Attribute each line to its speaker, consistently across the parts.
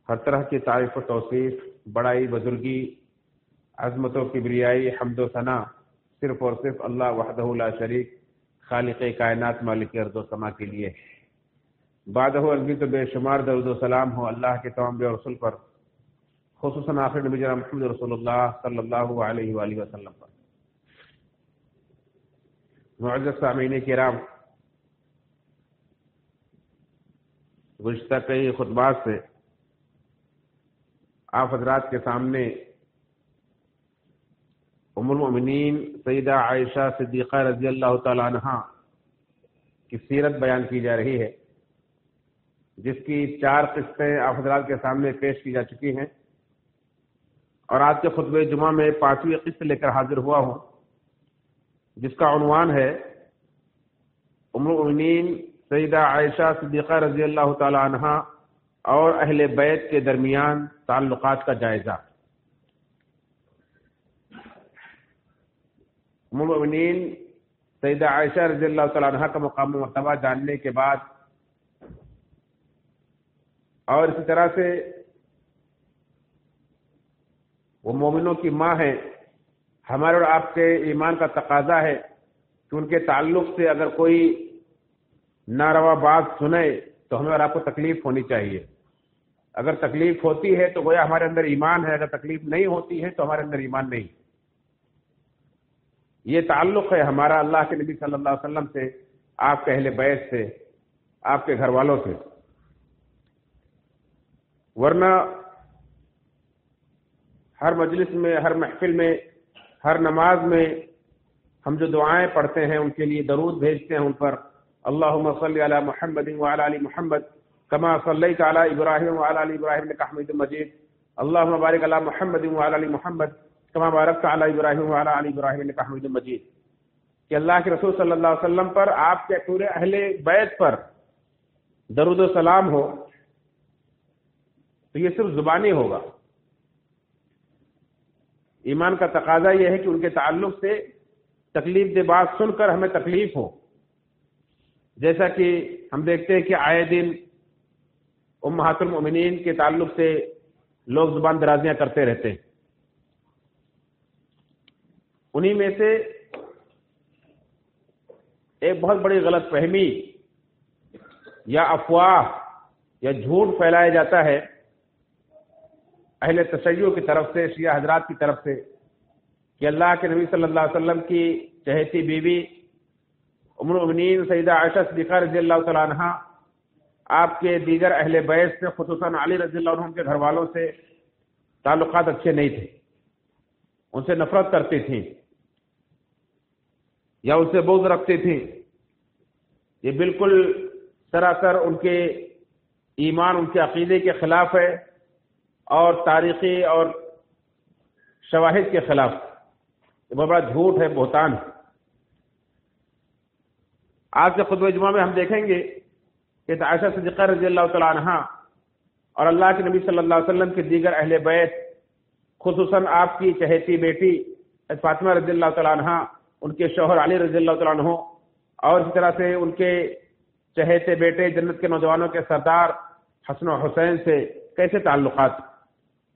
Speaker 1: ہر طرح کی تعریف و توصیف، بڑائی، بزرگی، عظمت و کبریائی، حمد و ثنا صرف اور صرف اللہ وحدہ لا شریک خالق کائنات مالک ارض و سما کے لیے۔ بعدہ ازلی تو بے شمار درود و سلام ہو اللہ کے تمام انبیاء اور رسول پر، خصوصاً آخر نبی جناب محمد رسول اللہ صلی اللہ علیہ وآلہ وسلم پر۔ معزز سامعین کرام، گزشتہ کئی خطبات سے آپ حضرات کے سامنے ام المؤمنین سیدہ عائشہ صدیقہ رضی اللہ تعالی عنہا کی سیرت بیان کی جا رہی ہے، جس کی 4 قسطیں آپ حضرات کے سامنے پیش کی جا چکی ہیں، اور آج کے خطبہ جمعہ میں 5ویں قسط لے کر حاضر ہوا ہوں، جس کا عنوان ہے ام المؤمنین سیدہ عائشہ صدیقہ رضی اللہ تعالی عنہا اور اہل بیت کے درمیان تعلقات کا جائزہ۔ ام المؤمنین سیدہ عائشہ رضی اللہ تعالی عنہا کا مقام و مرتبہ جاننے کے بعد، اور اسی طرح سے وہ مومنوں کی ماں ہے، ہمارے اور آپ کے ایمان کا تقاضا ہے کہ ان کے تعلق سے اگر کوئی ناروا بات سنے تو ہمیں اور آپ کو تکلیف ہونی چاہیے۔ اگر تکلیف ہوتی ہے تو گویا ہمارے اندر ایمان ہے، اگر تکلیف نہیں ہوتی ہے تو ہمارے اندر ایمان نہیں۔ یہ تعلق ہے ہمارا اللہ کے نبی صلی اللہ علیہ وسلم سے، آپ کے اہل بیت سے، آپ کے گھر والوں سے۔ ورنہ ہر مجلس میں، ہر محفل میں، ہر نماز میں ہم جو دعائیں پڑھتے ہیں، ان کے لیے درود بھیجتے ہیں ان پر، اللہم صلی علی محمد وعلی آل محمد کما صلیت علی ابراہیم وعلی آل ابراہیم انک حمید مجید، اللہم بارک علی محمد وعلی آل محمد کما بارکت علی ابراہیم وعلی آل ابراہیم انک حمید مجید، کہ اللہ کے رسول صلی اللہ علیہ وسلم پر، آپ کے پورے اہل بیت پر درود و سلام ہو۔ تو یہ صرف زبانی ہوگا۔ ایمان کا تقاضا یہ ہے کہ ان کے تعلق سے تکلیف دہ بات سن کر ہمیں تکلیف ہو، جیسا کہ ہم دیکھتے ہیں کہ آئے دن امہات المؤمنین کے تعلق سے لوگ زبان درازیاں کرتے رہتے ہیں۔ انہی میں سے ایک بہت بڑی غلط فہمی یا افواہ یا جھوٹ پھیلایا جاتا ہے اہل تشیع کی طرف سے، شیعہ حضرات کی طرف سے، کہ اللہ کے نبی صلی اللہ علیہ وسلم کی چہیتی بیوی ام المؤمنین سیدہ عائشہ صدیقہ رضی اللہ تعالی عنہا آپ کے دیگر اہل بیت سے، خصوصاً علی رضی اللہ عنہ کے گھر والوں سے تعلقات اچھے نہیں تھے، ان سے نفرت کرتی تھیں یا ان سے بغض رکھتی تھیں۔ یہ بالکل سراسر ان کے ایمان، ان کے عقیدے کے خلاف ہے، اور تاریخی اور شواہد کے خلاف یہ بہت بڑا جھوٹ ہے، بہتان ہے۔ آج کے خطبہ جمعہ میں ہم دیکھیں گے کہ عائشہ صدیقہ رضی اللہ تعالی عنہا اور اللہ کے نبی صلی اللہ علیہ وسلم کے دیگر اہل بیت، خصوصاً آپ کی چہیتی بیٹی فاطمہ رضی اللہ تعالی عنہا، ان کے شوہر علی رضی اللہ تعالی عنہ، اور اسی طرح سے ان کے چہیتے بیٹے جنت کے نوجوانوں کے سردار حسن و حسین سے کیسے تعلقات،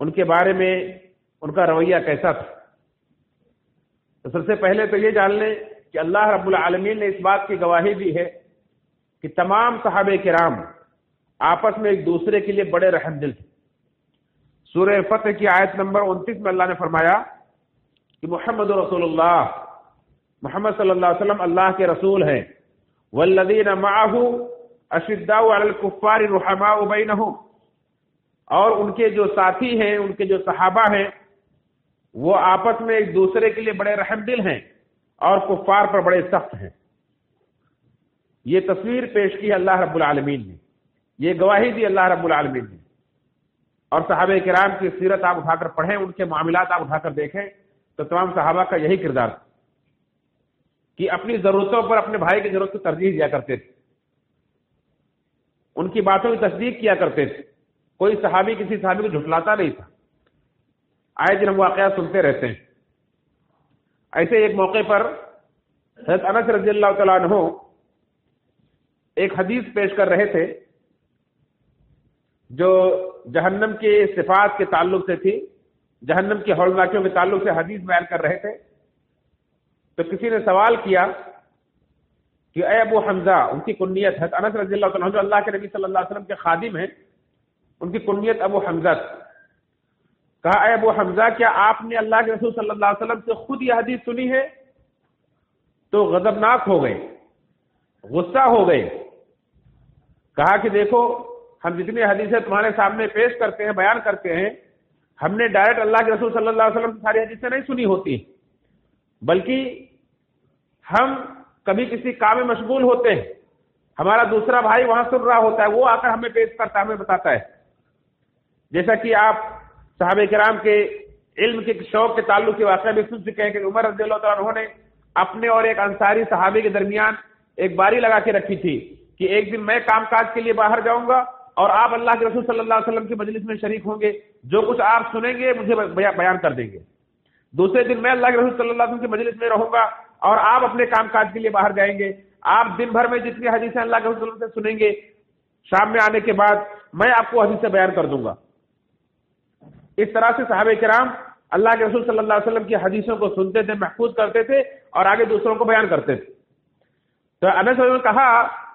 Speaker 1: ان کے بارے میں ان کا رویہ کیسا تھا۔ تو سب سے پہلے تو یہ جان لیں کہ اللہ رب العالمین نے اس بات کی گواہی دی ہے کہ تمام صحابہ کرام آپس میں ایک دوسرے کے لیے بڑے رحم دل تھے۔ سورہ فتح کی آیت نمبر 29 میں اللہ نے فرمایا کہ محمد رسول اللہ، محمد صلی اللہ علیہ وسلم اللہ کے رسول ہیں، والذین معہ اشداء علی الکفار رحماء بینہم، اور ان کے جو ساتھی ہیں، ان کے جو صحابہ ہیں، وہ آپس میں ایک دوسرے کے لیے بڑے رحم دل ہیں اور کفار پر بڑے سخت ہیں۔ یہ تصویر پیش کی اللہ رب العالمین نے، یہ گواہی دی اللہ رب العالمین نے۔ اور صحابہ کرام کی سیرت آپ اٹھا کر پڑھیں، ان کے معاملات آپ اٹھا کر دیکھیں تو تمام صحابہ کا یہی کردار تھا کہ اپنی ضرورتوں پر اپنے بھائی کی ضرورت کو ترجیح دیا کرتے تھے، ان کی باتوں کی تصدیق کیا کرتے تھے۔ کوئی صحابی کسی صحابی کو جھٹلاتا نہیں تھا۔ آئے دن ہم واقعات سنتے رہتے ہیں۔ ایسے ایک موقع پر حضرت انس رضی اللہ تعالیٰ عنہ ایک حدیث پیش کر رہے تھے جو جہنم کے صفات کے تعلق سے تھی، جہنم کی ہولناکیوں کے تعلق سے حدیث بیان کر رہے تھے، تو کسی نے سوال کیا کہ اے ابو حمزہ، ان کی کنیت ہے انس رضی اللہ عنہ جو اللہ کے نبی صلی اللہ علیہ وسلم کے خادم ہیں، ان کی کنیت ابو حمزہ، کہا اے ابو حمزہ کیا آپ نے اللہ کے رسول صلی اللہ علیہ وسلم سے خود یہ حدیث سنی ہے؟ تو غضبناک ہو گئے، غصہ ہو گئے، کہا کہ دیکھو ہم جتنی حدیثیں تمہارے سامنے پیش کرتے ہیں، بیان کرتے ہیں، ہم نے ڈائریکٹ اللہ کے رسول صلی اللہ علیہ وسلم سے ساری حدیثیں نہیں سنی ہوتی، بلکہ ہم کبھی کسی کام میں مشغول ہوتے ہیں، ہمارا دوسرا بھائی وہاں سن رہا ہوتا ہے، وہ آ کر ہمیں پیش کرتا ہے، ہمیں بتاتا ہے۔ جیسا کہ آپ صحابہ کرام کے علم کے شوق کے تعلق کے واقعہ بھی سن چکے ہیں کہ عمر رضی اللہ تعالیٰ عنہ نے اپنے اور ایک انصاری صحابی کے درمیان ایک باری لگا کے رکھی تھی کہ ایک دن میں کام کاج کے لیے باہر جاؤں گا اور آپ اللہ کے رسول صلی اللہ علیہ وسلم کی مجلس میں شریک ہوں گے، جو کچھ آپ سنیں گے مجھے بیان کر دیں گے۔ دوسرے دن میں اللہ کے رسول صلی اللہ علیہ وسلم کی مجلس میں رہوں گا اور آپ اپنے کام کاج کے لیے باہر جائیں گے، آپ دن بھر میں جتنی حدیثیں اللہ کے رسول سے سنیں گے، شام میں آنے کے بعد میں آپ کو حدیثیں بیان کر دوں گا۔ اس طرح سے صحابہ کرام اللہ کے رسول صلی اللہ علیہ وسلم کی حدیثوں کو سنتے تھے، محفوظ کرتے تھے اور آگے دوسروں کو بیان کرتے تھے۔ تو انس نے کہا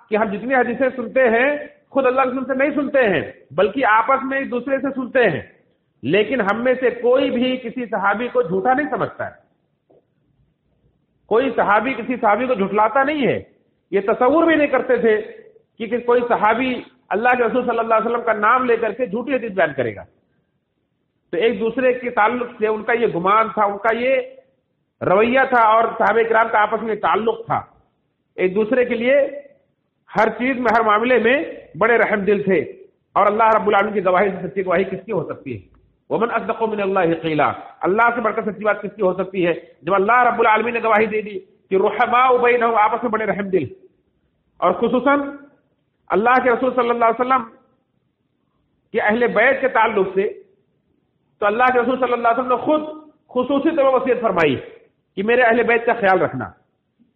Speaker 1: کہ ہم جتنی حدیثیں سنتے ہیں خود اللہ کے رسول سے نہیں سنتے ہیں، بلکہ آپس میں ایک دوسرے سے سنتے ہیں، لیکن ہم میں سے کوئی بھی کسی صحابی کو جھوٹا نہیں سمجھتا ہے، کوئی صحابی کسی صحابی کو جھٹلاتا نہیں ہے، یہ تصور بھی نہیں کرتے تھے کہ کوئی صحابی اللہ کے رسول صلی اللہ علیہ وسلم کا نام لے کر کے جھوٹی حدیث بیان کرے گا۔ تو ایک دوسرے کے تعلق سے ان کا یہ گمان تھا، ان کا یہ رویہ تھا، اور صحابہ کرام کا آپس میں تعلق تھا، ایک دوسرے کے لیے ہر چیز میں، ہر معاملے میں بڑے رحم دل تھے۔ اور اللہ رب العالمین کی گواہی سے سچی گواہی کس کی ہو سکتی ہے؟ ومن اصدق من اللہ قیلا، اللہ سے بڑھ کر سچی بات کس کی ہو سکتی ہے؟ جب اللہ رب العالمین نے گواہی دے دی کہ رحماء بینہم، آپس میں بڑے رحم دل، اور خصوصاً اللہ کے رسول صلی اللہ علیہ وسلم کے اہل بیت کے تعلق سے تو اللہ کے رسول صلی اللہ علیہ وسلم نے خود خصوصی طور پر وصیت فرمائی کہ میرے اہل بیت کا خیال رکھنا۔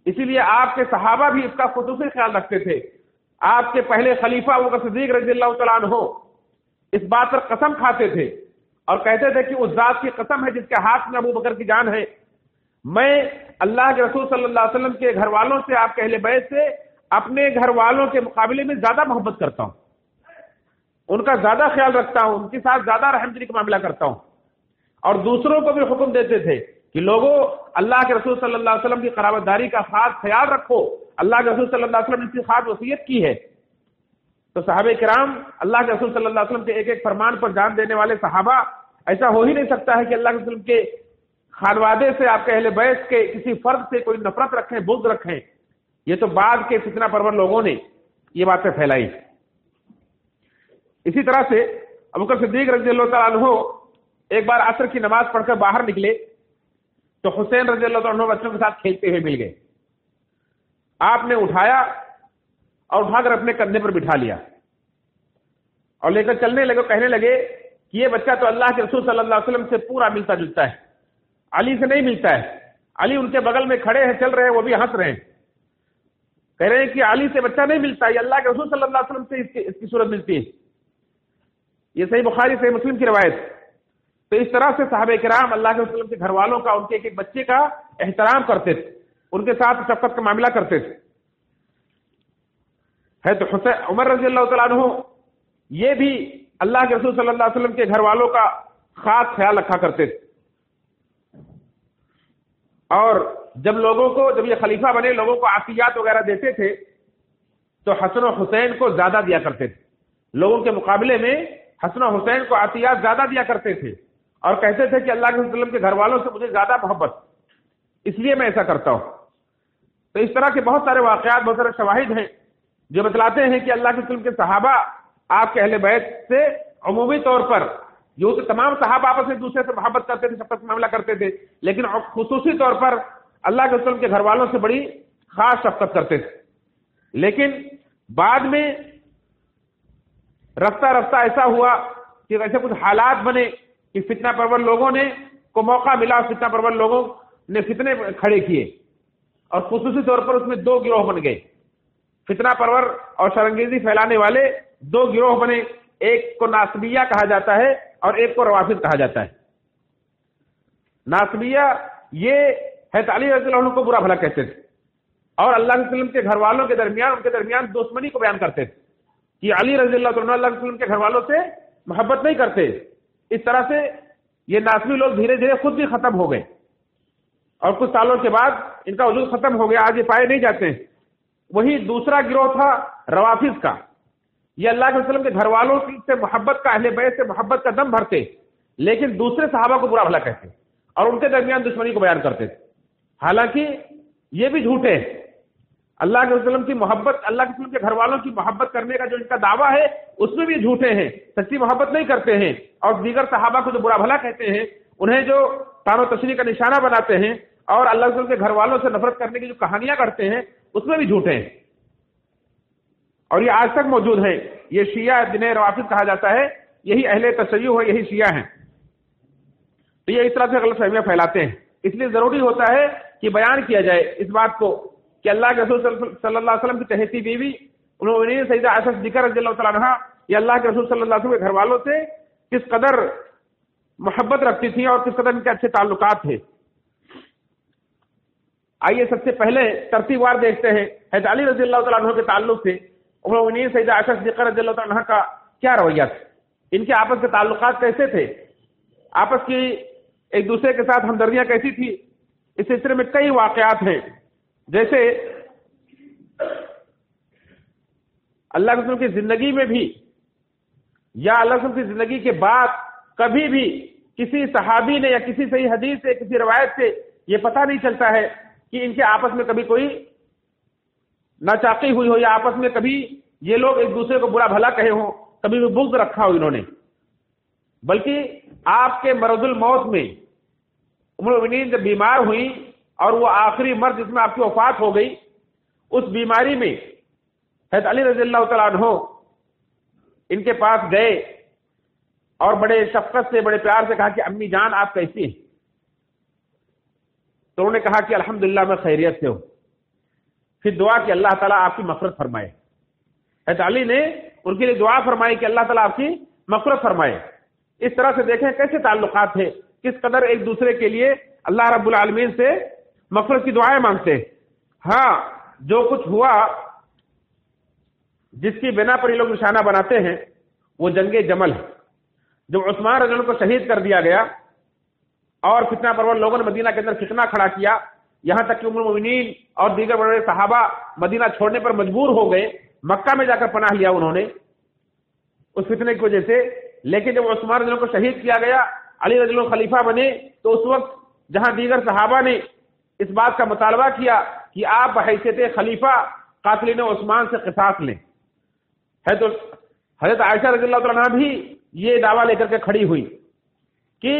Speaker 1: اسی لیے آپ کے صحابہ بھی اس کا خصوصی خیال رکھتے تھے۔ آپ کے پہلے خلیفہ ابوبکر صدیق رضی اللہ تعالیٰ عنہ اس بات پر قسم کھاتے تھے اور کہتے تھے کہ اس ذات کی قسم ہے جس کے ہاتھ میں ابوبکر کی جان ہے، میں اللہ کے رسول صلی اللہ علیہ وسلم کے گھر والوں سے، آپ کے اہل بیت سے اپنے گھر والوں کے مقابلے میں زیادہ محبت کرتا ہوں، ان کا زیادہ خیال رکھتا ہوں، ان کے ساتھ زیادہ رحم دلی کا معاملہ کرتا ہوں۔ اور دوسروں کو بھی حکم دیتے تھے کہ لوگوں اللہ کے رسول صلی اللہ علیہ وسلم کی قرابت داری کا خاص خیال رکھو، اللہ کے رسول صلی اللہ علیہ وسلم نے اس کی خاص وصیت کی ہے۔ تو صحابہ کرام اللہ کے رسول صلی اللہ علیہ وسلم کے ایک ایک فرمان پر جان دینے والے صحابہ، ایسا ہو ہی نہیں سکتا ہے کہ اللہ کے رسول کے خانوادے سے، آپ کے اہل بیت کے کسی فرد سے کوئی نفرت رکھیں، بغض رکھیں۔ یہ تو بعد کے فتنہ پرور لوگوں نے یہ باتیں پھیلائی۔ اسی طرح سے ابوبکر صدیق رضی اللہ تعالیٰ عنہ ایک بار عصر کی نماز پڑھ کر باہر نکلے تو حسین رضی اللہ تعالیٰ عنہ بچوں کے ساتھ کھیلتے ہوئے مل گئے۔ آپ نے اٹھایا اور اٹھا کر اپنے کندھے پر بٹھا لیا اور لے کر چلنے لگے، کہنے لگے کہ یہ بچہ تو اللہ کے رسول صلی اللہ علیہ وسلم سے پورا ملتا جلتا ہے، علی سے نہیں ملتا ہے۔ علی ان کے بغل میں کھڑے ہیں، چل رہے ہیں، وہ بھی ہنس رہے ہیں، کہہ رہے ہیں کہ علی سے بچہ نہیں ملتا، یہ اللہ کے رسول صلی اللہ علیہ وسلم سے اس کی صورت ملتی ہے۔ یہ صحیح بخاری صحیح مسلم کی روایت۔ تو اس طرح سے صحابہ کرام اللہ کے رسول کے گھر والوں کا، ان کے ایک ایک بچے کا احترام کرتے تھے، ان کے ساتھ شفقت کا معاملہ کرتے تھے۔ ہے تو حسین عمر رضی اللہ تعالیٰ عنہ یہ بھی اللہ کے رسول صلی اللہ علیہ وسلم کے گھر والوں کا خاص خیال رکھا کرتے تھے، اور جب یہ خلیفہ بنے لوگوں کو عطیات وغیرہ دیتے تھے تو حسن و حسین کو زیادہ دیا کرتے تھے، لوگوں کے مقابلے میں حسن و حسین کو عطیات زیادہ دیا کرتے تھے اور کہتے تھے کہ اللہ کے وسلم کے گھر والوں سے مجھے زیادہ محبت، اس لیے میں ایسا کرتا ہوں۔ تو اس طرح کے بہت سارے واقعات، بہت سارے شواہد ہیں جو بتلاتے ہیں کہ اللہ کے وسلم کے صحابہ آپ کے اہل بیت سے عمومی طور پر، جو کہ تمام صحابہ آپس میں دوسرے سے محبت کرتے تھے، شفقت کا معاملہ کرتے تھے، لیکن خصوصی طور پر اللہ کے وسلم کے گھر والوں سے بڑی خاص شفقت کرتے تھے۔ لیکن بعد میں رفتہ رفتہ ایسا ہوا کہ ایسے کچھ حالات بنے کہ فتنہ پرور لوگوں نے کو موقع ملا، فتنہ پرور لوگوں نے فتنے کھڑے کیے اور خصوصی طور پر اس میں دو گروہ بن گئے، فتنہ پرور اور شرانگیزی پھیلانے والے دو گروہ بنے۔ ایک کو ناصبیہ کہا جاتا ہے اور ایک کو روافض کہا جاتا ہے۔ ناصبیہ یہ حضرت علی رضی اللہ عنہ کو برا بھلا کہتے تھے اور اللہ کے وسلم کے گھر والوں کے درمیان ان کے درمیان دشمنی کو بیان کرتے تھے کہ علی رضی اللہ عنہ اللہ کے وسلم کے گھر والوں سے محبت نہیں کرتے۔ اس طرح سے یہ ناصبی لوگ دھیرے دھیرے خود بھی ختم ہو گئے اور کچھ سالوں کے بعد ان کا وجود ختم ہو گیا، آج یہ پائے نہیں جاتے ہیں۔ وہی دوسرا گروہ تھا روافض کا، یہ اللہ کے وسلم کے گھر والوں سے محبت کا، اہل بیت سے محبت کا دم بھرتے لیکن دوسرے صحابہ کو برا بھلا کہتے اور ان کے درمیان دشمنی کو بیان کرتے تھے، حالانکہ یہ بھی جھوٹے ہیں۔ اللہ کے وسلم کی محبت، اللہ کے وسلم کے گھر والوں کی محبت کرنے کا جو ان کا دعویٰ ہے اس میں بھی جھوٹے ہیں، سچی محبت نہیں کرتے ہیں، اور دیگر صحابہ کو جو برا بھلا کہتے ہیں، انہیں جو طعن و تشنیع کا نشانہ بناتے ہیں اور اللہ کے وسلم کے گھر والوں سے نفرت کرنے کی جو کہانیاں کرتے ہیں اس میں بھی جھوٹے ہیں، اور یہ آج تک موجود ہیں۔ یہ شیعہ جنہیں روافض کہا جاتا ہے، یہی اہل تشیع ہے، یہی شیعہ ہیں۔ تو یہ اس طرح سے غلط فہمیاں پھیلاتے ہیں، اس لیے ضروری ہوتا ہے کہ بیان کیا جائے اس بات کو کہ اللہ کے رسول صلی اللہ علیہ وسلم کی چہیتی بیوی سیدہ عائشہ صدیقہ رضی اللہ تعالیٰ عنہا یہ اللہ کے رسول صلی اللہ علیہ وسلم کے گھر والوں سے کس قدر محبت رکھتی تھی اور کس قدر ان کے اچھے تعلقات تھے۔ آئیے سب سے پہلے ترتیب وار دیکھتے ہیں حضرت علی رضی اللہ تعالیٰ عنہ کے تعلق سے ام المؤمنین سیدہ عائشہ صدیقہ رضی اللہ تعالیٰ عنہ کا کیا رویہ تھا، ان کے آپس کے تعلقات کیسے تھے، آپس کی ایک دوسرے کے ساتھ ہمدردیاں کیسی تھی۔ اس سلسلے میں کئی واقعات ہیں، جیسے اللہ کے رسول کی زندگی میں بھی یا اللہ کے رسول کی زندگی کے بعد کبھی بھی کسی صحابی نے یا کسی صحیح حدیث سے، کسی روایت سے یہ پتہ نہیں چلتا ہے کہ ان کے آپس میں کبھی کوئی ناچاقی ہوئی ہو یا آپس میں کبھی یہ لوگ ایک دوسرے کو برا بھلا کہے ہوں، کبھی بھی بغض رکھا ہو انہوں نے، بلکہ آپ کے مرض الموت میں ام المؤمنین جب بیمار ہوئی اور وہ آخری مرض جس میں آپ کی وفات ہو گئی، اس بیماری میں حضرت علی رضی اللہ تعالیٰ عنہ ان کے پاس گئے اور بڑے شفقت سے، بڑے پیار سے کہا کہ امی جان آپ کیسی ہیں؟ تو انہوں نے کہا کہ الحمدللہ میں خیریت سے ہوں۔ پھر دعا کہ اللہ تعالیٰ آپ کی مغفرت فرمائے۔ حضرت علی نے ان کے لیے دعا فرمائی کہ اللہ تعالیٰ آپ کی مغفرت فرمائے۔ اس طرح سے دیکھیں کیسے تعلقات تھے، کس قدر ایک دوسرے کے لیے اللہ رب العالمین سے مغفرت کی دعائیں مانگتے ہیں۔ ہاں، جو کچھ ہوا جس کی بنا پر یہ لوگ نشانہ بناتے ہیں وہ جنگ جمل ہے، جب عثمان رضی اللہ عنہ کو شہید کر دیا گیا اور فتنہ پرور لوگوں نے مدینہ کے اندر فتنہ کھڑا کیا، یہاں تک کہ ام المؤمنین اور دیگر بڑے صحابہ مدینہ چھوڑنے پر مجبور ہو گئے، مکہ میں جا کر پناہ لیا انہوں نے اس فتنے کی وجہ سے۔ لیکن جب عثمان رضی اللہ عنہ کو شہید کیا گیا، علی رضی اللہ عنہ خلیفہ بنے، تو اس وقت جہاں دیگر صحابہ نے اس بات کا مطالبہ کیا کہ آپ بحیثیت خلیفہ قاتلین عثمان سے قصاص لیں، حضرت عائشہ رضی اللہ تعالیٰ عنہ بھی یہ دعویٰ لے کر کے کھڑی ہوئی کہ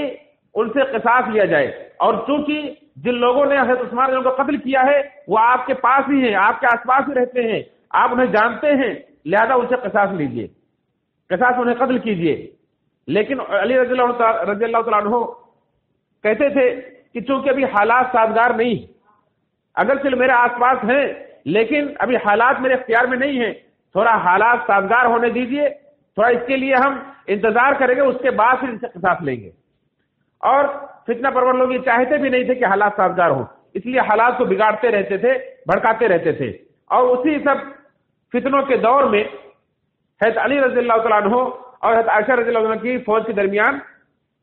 Speaker 1: ان سے قصاص لیا جائے، اور چونکہ جن لوگوں نے حضرت عثمان رضی اللہ عنہ کو قتل کیا ہے وہ آپ کے پاس ہی ہیں، آپ کے آس پاس ہی رہتے ہیں، آپ انہیں جانتے ہیں، لہذا ان سے قصاص لیجیے، قصاص انہیں قتل کیجیے۔ لیکن علی رضی اللہ تعالیٰ عنہ کہتے تھے کہ چونکہ ابھی حالات سازگار نہیں، اگر چل میرے آس پاس ہیں لیکن ابھی حالات میرے اختیار میں نہیں ہیں، تھوڑا حالات سازگار ہونے دیجیے، تھوڑا اس کے لیے ہم انتظار کریں گے، اس کے بعد پھر ان سے قصاص لیں گے۔ اور فتنہ پرور لوگ یہ چاہتے بھی نہیں تھے کہ حالات سازگار ہوں، اس لیے حالات کو بگاڑتے رہتے تھے، بھڑکاتے رہتے تھے، اور اسی سب فتنوں کے دور میں حضرت علی رضی اللہ تعالیٰ عنہ اور حضرت عائشہ رضی اللہ عنہ کی فوج کے درمیان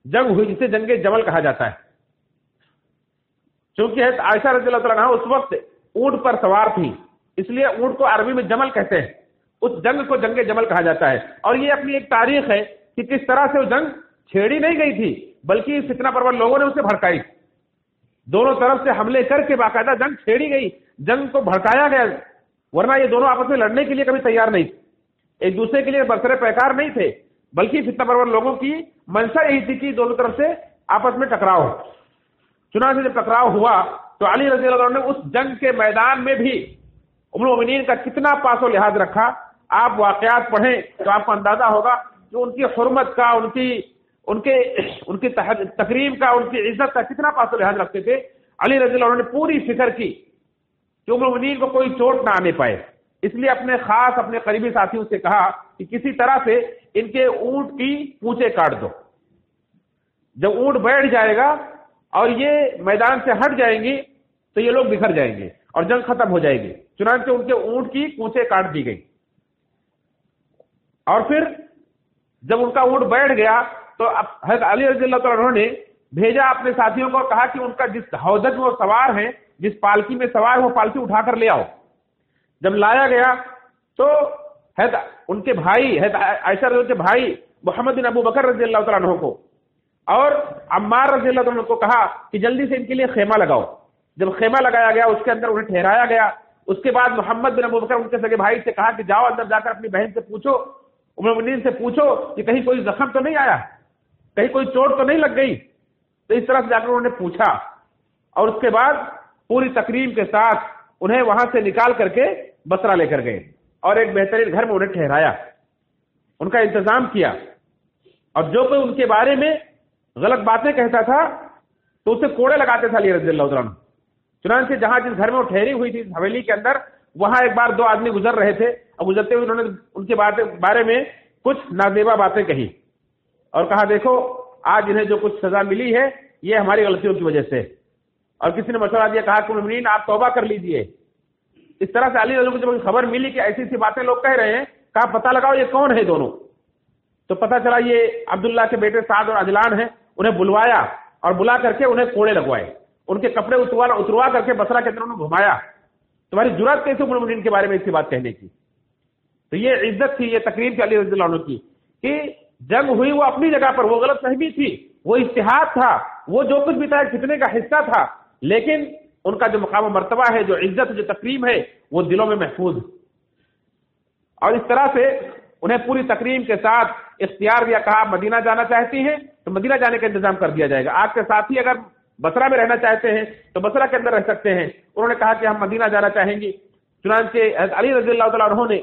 Speaker 1: جنگ ہوئی، جسے جنگ جمل کہا جاتا ہے۔ چونکہ حضرت عائشہ رضی اللہ تعالیٰ عنہ اس وقت اونٹ پر سوار تھی، اس لیے اونٹ کو عربی میں جمل کہتے ہیں، اس جنگ کو جنگ جمل کہا جاتا ہے۔ اور یہ اپنی ایک تاریخ ہے کہ کس طرح سے وہ جنگ چھیڑی نہیں گئی تھی بلکہ فتنہ پرور لوگوں نے اسے بھڑکائی، دونوں طرف سے حملے کر کے باقاعدہ جنگ چھیڑی گئی، جنگ کو بھڑکایا گیا، ورنہ یہ دونوں آپس میں لڑنے کے لیے کبھی تیار نہیں تھے، ایک دوسرے کے لیے برسر پیکار نہیں تھے، بلکہ فتنہ پرور لوگوں کی منشا یہی تھی کہ دونوں طرف سے آپس میں ٹکراؤ ہو۔ چنانچہ جب ٹکراؤ ہوا تو علی رضی اللہ عنہ نے اس جنگ کے میدان میں بھی ام المؤمنین کا کتنا پاس و لحاظ رکھا۔ آپ واقعات پڑھیں تو آپ کو اندازہ ہوگا کہ ان کی حرمت کا، ان کی تکریم کا، ان کی عزت کا کتنا پاس و لحاظ رکھتے تھے۔ علی رضی اللہ عنہ نے پوری فکر کی کہ ام المؤمنین کو کوئی چوٹ نہ آنے پائے، اس لیے اپنے خاص، اپنے قریبی ساتھیوں سے کہا کہ کسی طرح سے ان کے اونٹ کی پونچھیں کاٹ دو۔ جب اونٹ بیٹھ جائے گا اور یہ میدان سے ہٹ جائیں گی تو یہ لوگ بکھر جائیں گے اور جنگ ختم ہو جائے گی۔ چنانچہ ان کے اونٹ کی پونچھیں کاٹ دی گئی، اور پھر جب ان کا اونٹ بیٹھ گیا تو حضرت علی رضی اللہ تعالیٰ عنہ نے بھیجا اپنے ساتھیوں کو، کہا کہ ان کا جس ہودج میں وہ سوار ہیں، جس پالکی میں سوار وہ پالکی اٹھا کر لے آؤ۔ جب لایا گیا تو ان کے بھائی عائشہ رضی اللہ کے بھائی محمد بن ابو بکر رضی اللہ تعالیٰ عنہ کو اور عمار رضی اللہ عنہ کو کہا کہ جلدی سے ان کے لیے خیمہ لگاؤ۔ جب خیمہ لگایا گیا اس کے اندر انہیں ٹھہرایا گیا۔ اس کے بعد محمد بن ابو بکر ان کے سگے بھائی سے کہا کہ جاؤ اندر جا کر اپنی بہن سے پوچھو، ام المؤمنین سے پوچھو کہ کہیں کوئی زخم تو نہیں آیا، کہیں کوئی چوٹ تو نہیں لگ گئی۔ تو اس طرح سے جا کر انہوں نے پوچھا، اور اس کے بعد پوری تکریم کے ساتھ انہیں وہاں سے نکال کر کے بصرہ لے کر گئے اور ایک بہترین گھر میں انہیں ٹھہرایا، ان کا انتظام کیا۔ اور جو کوئی ان کے بارے میں غلط باتیں کہتا تھا تو اسے کوڑے لگاتے تھا علی رضی اللہ تعالیٰ عنہ۔ چنانچہ جہاں جس گھر میں وہ ٹھہری ہوئی تھی حویلی کے اندر، وہاں ایک بار دو آدمی گزر رہے تھے، اور گزرتے ہوئے انہوں نے ان کے بارے میں کچھ نازیبا باتیں کہی اور کہا دیکھو آج انہیں جو کچھ سزا ملی ہے یہ ہماری غلطیوں کی وجہ سے۔ اور کسی نے مشورہ دیا، کہا کہ مومنین آپ توبہ کر لیجئے۔ اس طرح سے علی رضی اللہ عنہ کو جب خبر ملی کہ ایسی ایسی باتیں لوگ کہہ رہے ہیں، کہا پتہ لگاؤ یہ کون ہے دونوں۔ تو پتہ چلا یہ عبداللہ کے بیٹے سعد اور عجلان ہیں۔ انہیں بلوایا اور بلا کر کے انہیں کوڑے لگوائے، ان کے کپڑے اتروا کر کے بصرہ کے اندر انہوں نے گھمایا۔ تمہاری جرأت کیسے ام المؤمنین کے بارے میں ایسی بات کہنے کی؟ تو یہ عزت تھی، یہ تقریر تھی علی رضی اللہ عنہ کی کہ جنگ ہوئی وہ اپنی جگہ پر، وہ غلط فہمی تھی، وہ اجتہاد تھا، وہ جو کچھ بھی تھا فتنے کا حصہ تھا، لیکن ان کا جو مقام و مرتبہ ہے، جو عزت جو تکریم ہے، وہ دلوں میں محفوظ۔ اور اس طرح سے انہیں پوری تکریم کے ساتھ اختیار دیا، کہا آپ مدینہ جانا چاہتی ہیں تو مدینہ جانے کا انتظام کر دیا جائے گا، آپ کے ساتھی اگر بصرہ میں رہنا چاہتے ہیں تو بصرہ کے اندر رہ سکتے ہیں۔ انہوں نے کہا کہ ہم مدینہ جانا چاہیں گی۔ چنانچہ علی رضی اللہ تعالیٰ عنہ نے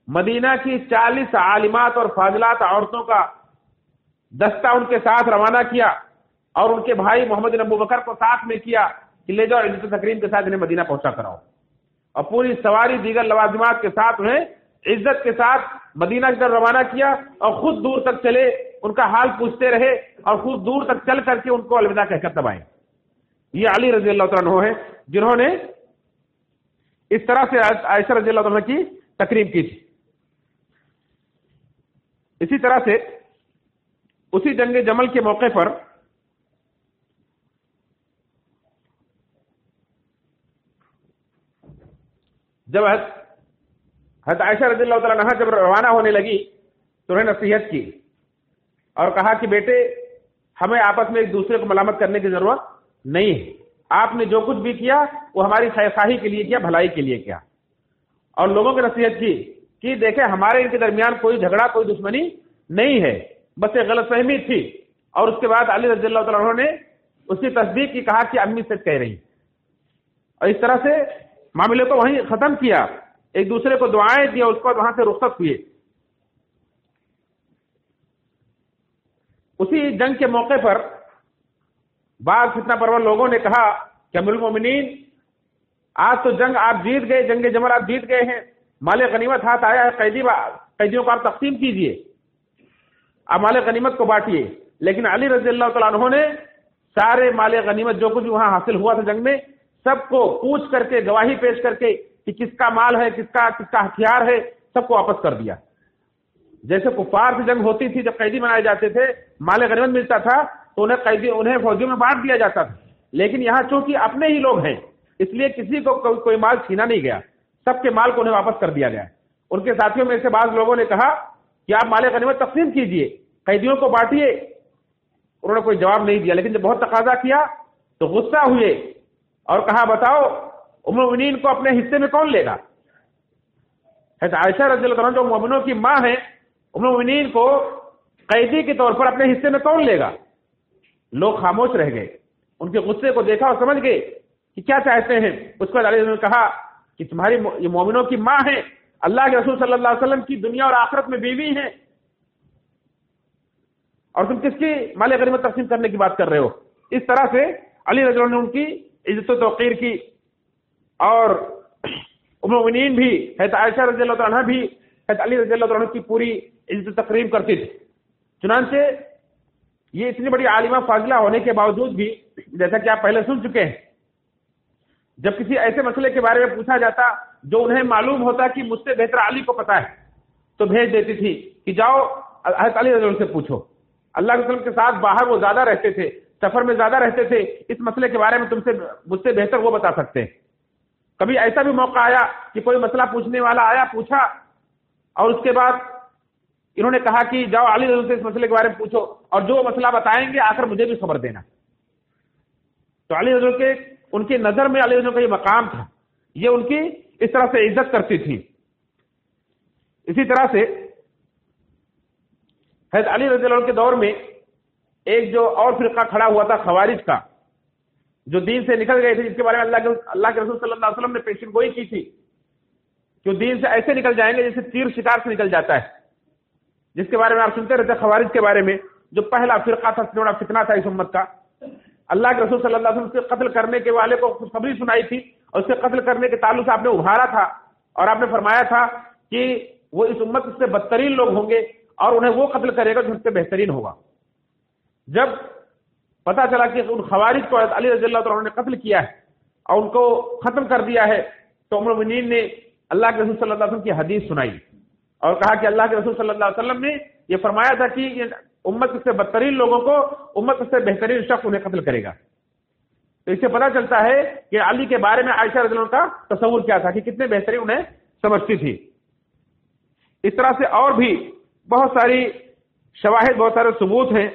Speaker 1: مدینہ کی 40 عالمات اور فاضلات عورتوں کا دستہ ان کے ساتھ روانہ کیا، اور ان کے بھائی محمد بن ابو بکر کو ساتھ میں کیا کہ لے جاؤ عزت تکریم کے ساتھ انہیں مدینہ پہنچا کراؤ، اور پوری سواری دیگر لوازمات کے ساتھ انہیں عزت کے ساتھ مدینہ کی طرف روانہ کیا، اور خود دور تک چلے، ان کا حال پوچھتے رہے، اور خود دور تک چل کر کے ان کو الوداع کہہ کر تب آئے۔ یہ علی رضی اللہ تعالیٰ عنہ ہیں جنہوں نے اس طرح سے عائشہ رضی اللہ عنہ کی تکریم کی تھی۔ اسی طرح سے اسی جنگ جمل کے موقع پر جب حضرت عائشہ رضی اللہ تعالیٰ عنہ جب روانہ ہونے لگی تو انہیں نصیحت کی اور کہا کہ بیٹے ہمیں آپس میں ایک دوسرے کو ملامت کرنے کی ضرورت نہیں ہے، آپ نے جو کچھ بھی کیا وہ ہماری خیرخواہی کے لیے کیا، بھلائی کے لیے کیا۔ اور لوگوں کی نصیحت کی کہ دیکھیں ہمارے ان کے درمیان کوئی جھگڑا کوئی دشمنی نہیں ہے، بس ایک غلط فہمی تھی۔ اور اس کے بعد علی رضی اللہ تعالیٰ عنہ نے اس کی تصدیق کی، کہا کہ امی سچ کہہ رہی، اور اس طرح سے معاملے کو وہیں ختم کیا، ایک دوسرے کو دعائیں دیا، اس کے بعد وہاں سے رخصت ہوئے۔ اسی جنگ کے موقع پر بعض فتنہ پرور لوگوں نے کہا کہ امیر المومنین آج تو جنگ آپ جیت گئے، جنگ جمل آپ جیت گئے ہیں، مال غنیمت ہاتھ آیا ہے، قیدیوں کو آپ تقسیم کیجئے، آپ مال غنیمت کو بانٹیے۔ لیکن علی رضی اللہ تعالیٰ عنہ نے سارے مال غنیمت جو کچھ وہاں حاصل ہوا تھا جنگ میں، سب کو پوچھ کر کے گواہی پیش کر کے کہ کس کا مال ہے، کس کا ہتھیار ہے، سب کو واپس کر دیا۔ جیسے کفار سے جنگ ہوتی تھی، جب قیدی بنائے جاتے تھے مال غنیمت ملتا تھا تو انہیں فوجیوں میں بانٹ دیا جاتا تھا، لیکن یہاں چونکہ اپنے ہی لوگ ہیں اس لیے کسی کو کوئی مال چھینا نہیں گیا، سب کے مال کو انہیں واپس کر دیا گیا۔ ان کے ساتھیوں میں سے بعض لوگوں نے کہا کہ آپ مال غنیمت تقسیم کیجئے، قیدیوں کو بانٹیے، انہوں نے کوئی جواب نہیں دیا۔ لیکن جب بہت تقاضا کیا تو غصہ ہوئے اور کہا بتاؤ ام المؤمنین کو اپنے حصے میں کون لے گا؟ حضرت عائشہ رضی اللہ عنہ جو مومنوں کی ماں ہیں، ام المؤمنین کو قیدی کے طور پر اپنے حصے میں کون لے گا؟ لوگ خاموش رہ گئے، ان کے غصے کو دیکھا اور سمجھ گئے کہ کیا چاہتے ہیں۔ اس کو علی نے کہا کہ تمہاری یہ مومنوں کی ماں ہیں، اللہ کے رسول صلی اللہ علیہ وسلم کی دنیا اور آخرت میں بیوی ہیں، اور تم کس کی مال غنیمت تقسیم کرنے کی بات کر رہے ہو؟ اس طرح سے علی رضی اللہ عنہ نے ان کی عزت و توقیر کی، اور ام المؤمنین بھی حضرت عائشہ رضی اللہ عنہا بھی حضرت علی رضی اللہ عنہ کی پوری عزت و تکریم کرتی تھی. چنانچہ یہ اتنی بڑی عالمہ فاضلہ ہونے کے باوجود بھی، جیسا کہ آپ پہلے سن چکے ہیں، جب کسی ایسے مسئلے کے بارے میں پوچھا جاتا جو انہیں معلوم ہوتا کہ مجھ سے بہتر علی کو پتا ہے، تو بھیج دیتی تھی کہ جاؤ حضرت علی رضی اللہ عنہ سے پوچھو. اللہ کے وسلم کے ساتھ باہر وہ زیادہ رہتے تھے، سفر میں زیادہ رہتے تھے، اس مسئلے کے بارے میں مجھ سے بہتر وہ بتا سکتے ہیں. کبھی ایسا بھی موقع آیا کہ کوئی مسئلہ پوچھنے والا آیا، پوچھا، اور اس کے بعد انہوں نے کہا کہ جاؤ علی رضی اللہ عنہ سے اس مسئلے کے بارے میں پوچھو، اور جو مسئلہ بتائیں گے آ کر مجھے بھی خبر دینا. تو علی رضی اللہ عنہ کے ان کی نظر میں علی رضی اللہ عنہ کا یہ مقام تھا، یہ ان کی اس طرح سے عزت کرتی تھی. اسی طرح سے حضرت علی رضی اللہ عنہ کے دور میں ایک جو اور فرقہ کھڑا ہوا تھا خوارج کا، جو دین سے نکل گئے تھے، جس کے بارے میں اللہ کے رسول صلی اللہ علیہ وسلم نے پیشن گوئی کی تھی کہ دین سے ایسے نکل جائیں گے جیسے تیر شکار سے نکل جاتا ہے، جس کے بارے میں آپ سنتے رہتے خوارج کے بارے میں، جو پہلا فرقہ تھا، بڑا فتنہ تھا اس امت کا. اللہ کے رسول صلی اللہ علیہ وسلم سے قتل کرنے کے والے کو خوشخبری سنائی تھی، اور اس سے قتل کرنے کے تعلق سے آپ نے ابھارا تھا، اور آپ نے فرمایا تھا کہ وہ اس امت سے بدترین لوگ ہوں گے اور انہیں وہ قتل کرے گا جو اس سے بہترین ہوگا. جب پتا چلا کہ ان خوارج کو علی رضی اللہ عنہ نے قتل کیا ہے اور ان کو ختم کر دیا ہے، تو ام المؤمنین نے اللہ کے رسول صلی اللہ علیہ وسلم کی حدیث سنائی اور کہا کہ اللہ کے رسول صلی اللہ علیہ وسلم نے یہ فرمایا تھا کہ یہ امت سے بدترین لوگوں کو امت سے بہترین شخص انہیں قتل کرے گا. تو اس سے پتا چلتا ہے کہ علی کے بارے میں عائشہ رضی اللہ عنہ کا تصور کیا تھا، کہ کتنے بہترین انہیں سمجھتی تھی. اس طرح سے اور بھی بہت ساری شواہد، بہت سارے ثبوت ہیں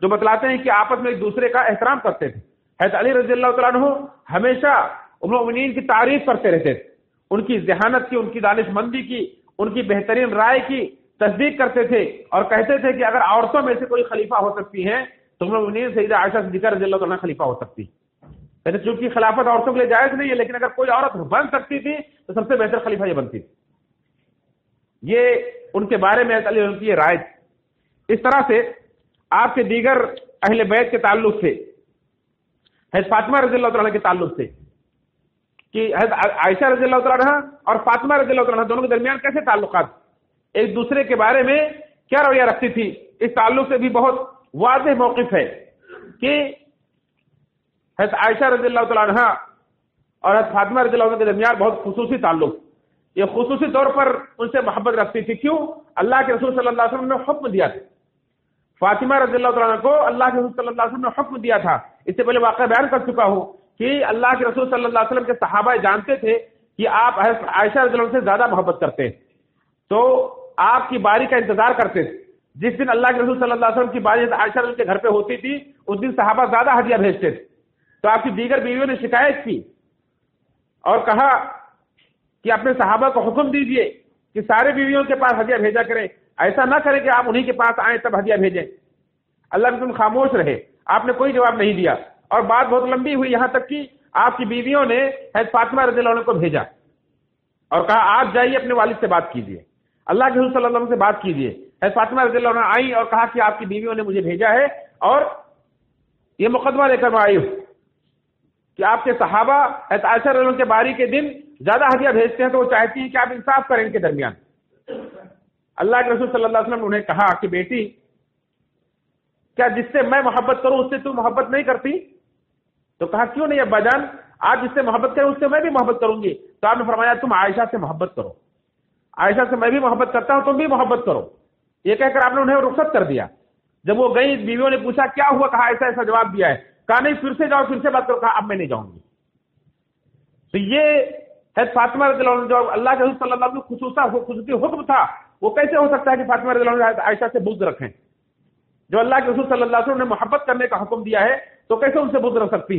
Speaker 1: جو بتلاتے ہیں کہ آپس میں ایک دوسرے کا احترام کرتے تھے. حضرت علی رضی اللہ تعالیٰ عنہ ہمیشہ ام المؤمنین کی تعریف کرتے رہتے تھے، ان کی ذہانت کی، ان کی دانش مندی کی، ان کی بہترین رائے کی تصدیق کرتے تھے، اور کہتے تھے کہ اگر عورتوں میں سے کوئی خلیفہ ہو سکتی ہے تو ام المؤمنین سیدہ عائشہ صدیقہ رضی اللہ عنہا خلیفہ ہو سکتی. کہتے چونکہ خلافت عورتوں کے لیے جائز نہیں ہے، لیکن اگر کوئی عورت بن سکتی تھی تو سب سے بہتر خلیفہ یہ بنتی تھی. یہ ان کے بارے میں علی کی یہ رائے. اس طرح سے آپ کے دیگر اہل بیت کے تعلق سے، حضرت فاطمہ رضی اللہ عنہ کے تعلق سے، کہ حضرت عائشہ رضی اللہ عنہ اور فاطمہ رضی اللہ عنہ دونوں کے درمیان کیسے تعلقات، ایک دوسرے کے بارے میں کیا رویہ رکھتی تھی، اس تعلق سے بھی بہت واضح موقف ہے کہ حضرت عائشہ رضی اللہ عنہ اور حضرت فاطمہ رضی اللہ عنہ کے درمیان بہت خصوصی تعلق، یہ خصوصی طور پر ان سے محبت رکھتی تھی. کیوں؟ اللہ کے رسول صلی اللہ علیہ وسلم نے حکم دیا تھا. فاطمہ رضی اللہ عنہ کو اللہ کے رسول صلی اللہ علیہ وسلم نے حکم دیا تھا. اس سے پہلے واقعہ بیان کر چکا ہوں کہ اللہ کے رسول صلی اللہ علیہ وسلم کے صحابہ جانتے تھے کہ آپ عائشہ رضی اللہ عنہ سے زیادہ محبت کرتے ہیں، تو آپ کی باری کا انتظار کرتے تھے. جس دن اللہ کے رسول صلی اللہ علیہ وسلم کی باری عائشہ رضی اللہ عنہ کے گھر پہ ہوتی تھی، اس دن صحابہ زیادہ ہدیہ بھیجتے تھے. تو آپ کی دیگر بیویوں نے شکایت کی اور کہا کہ اپنے صحابہ کو حکم دیجئے کہ سارے بیویوں کے پاس ہدیہ بھیجا کریں، ایسا نہ کریں کہ آپ انہی کے پاس آئیں تب ہدیہ بھیجیں. اللہ کے رسول خاموش رہے، آپ نے کوئی جواب نہیں دیا، اور بات بہت لمبی ہوئی، یہاں تک کہ آپ کی بیویوں نے حضرت فاطمہ رضی اللہ عنہ کو بھیجا اور کہا آپ جائیے اپنے والد سے بات کیجیے، اللہ کے رسول صلی اللہ علیہ وسلم سے بات کیجیے. حضرت فاطمہ رضی اللہ عنہ آئی اور کہا کہ آپ کی بیویوں نے مجھے بھیجا ہے اور یہ مقدمہ لے کر میں آئی ہوں کہ آپ کے صحابہ حضرت عائشہ رضی اللہ عنہ کے باری کے دن زیادہ ہدیہ بھیجتے ہیں، تو وہ چاہتی ہیں کہ آپ انصاف کریں ان کے درمیان. اللہ کے رسول صلی اللہ علیہ وسلم نے انہیں کہا کہ بیٹی، کیا جس سے میں محبت کروں اس سے تم محبت نہیں کرتی؟ تو کہا کیوں نہیں ابا جان، آپ جس سے محبت کریں اس سے میں بھی محبت کروں گی. تو آپ نے فرمایا تم عائشہ سے محبت کرو، عائشہ سے میں بھی محبت کرتا ہوں، تم بھی محبت کرو. یہ کہہ کر آپ نے انہیں رخصت کر دیا. جب وہ گئی، بیویوں نے پوچھا کیا ہوا، کہا ایسا ایسا جواب دیا ہے. کہا نہیں پھر سے جاؤ، پھر سے بات کرو. کہا اب میں نہیں جاؤں گی. تو یہ حضرت فاطمہ رضی اللہ عنہ جو اللہ کے رسول صلی اللہ علیہ وسلم خصوصی حکم تھا، وہ کیسے ہو سکتا ہے کہ فاطمہ رضی اللہ عنہ عائشہ سے بغض رکھیں؟ جو اللہ کے رسول صلی اللہ علیہ وسلم نے محبت کرنے کا حکم دیا ہے تو کیسے ان سے بغض رکھ سکتی؟